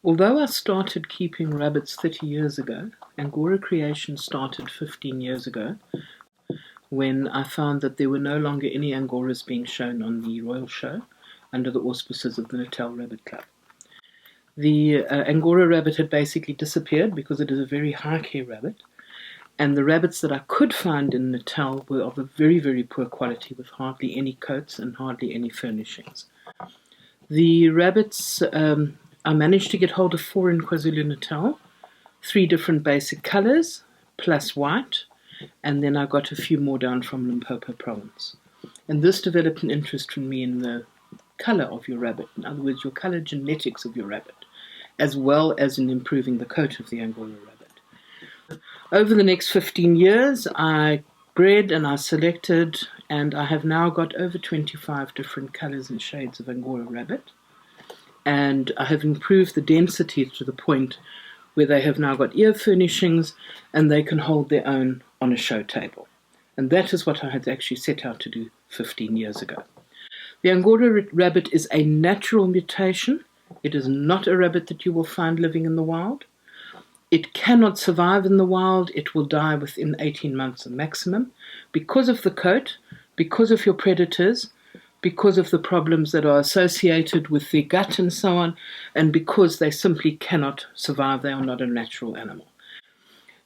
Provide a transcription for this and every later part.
Although I started keeping rabbits 30 years ago, Angora Creations started 15 years ago when I found that there were no longer any Angoras being shown on the Royal Show under the auspices of the Natal Rabbit Club. The Angora rabbit had basically disappeared because it is a very high-care rabbit, and the rabbits that I could find in Natal were of a very, very poor quality with hardly any coats and hardly any furnishings. The rabbits, I managed to get hold of 4 in KwaZulu-Natal, 3 different basic colors, plus white, and then I got a few more down from Limpopo province. And this developed an interest from me in the color of your rabbit, in other words, your color genetics of your rabbit, as well as in improving the coat of the Angora rabbit. Over the next 15 years, I bred and I selected, and I have now got over 25 different colors and shades of Angora rabbit. And I have improved the density to the point where they have now got ear furnishings and they can hold their own on a show table. And that is what I had actually set out to do 15 years ago. The Angora rabbit is a natural mutation. It is not a rabbit that you will find living in the wild. It cannot survive in the wild. It will die within 18 months maximum because of the coat, because of your predators, because of the problems that are associated with their gut and so on, and because they simply cannot survive. They are not a natural animal.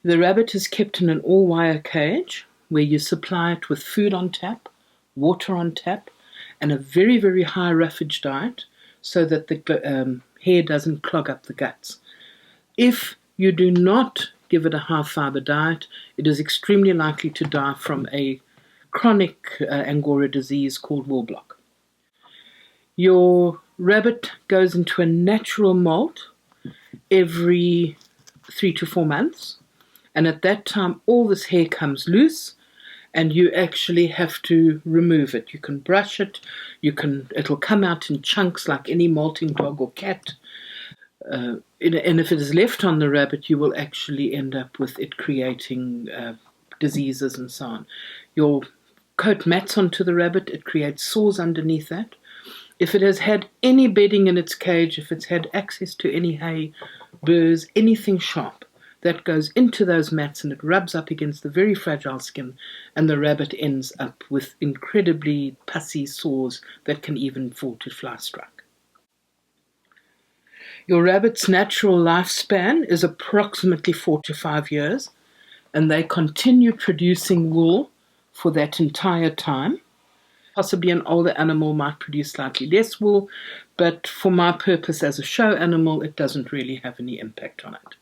The rabbit is kept in an all-wire cage where you supply it with food on tap, water on tap, and a very, very high roughage diet so that the hair doesn't clog up the guts. If you do not give it a high-fiber diet, it is extremely likely to die from a chronic Angora disease called wool block. Your rabbit goes into a natural molt every 3 to 4 months, and at that time all this hair comes loose and you actually have to remove it. You can brush it, it'll come out in chunks like any molting dog or cat. And if it is left on the rabbit, you will actually end up with it creating diseases and so on. Your coat mats onto the rabbit, it creates sores underneath that. If it has had any bedding in its cage, if it's had access to any hay, burrs, anything sharp, that goes into those mats and it rubs up against the very fragile skin, and the rabbit ends up with incredibly pussy sores that can even fall to fly strike. Your rabbit's natural lifespan is approximately 4 to 5 years, and they continue producing wool for that entire time. Possibly an older animal might produce slightly less wool, but for my purpose as a show animal, it doesn't really have any impact on it.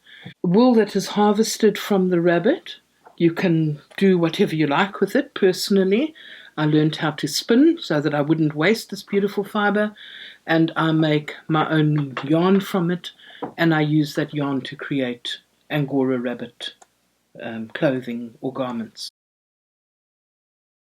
Wool that is harvested from the rabbit, you can do whatever you like with it. Personally, I learned how to spin so that I wouldn't waste this beautiful fiber, and I make my own yarn from it, and I use that yarn to create Angora rabbit clothing or garments.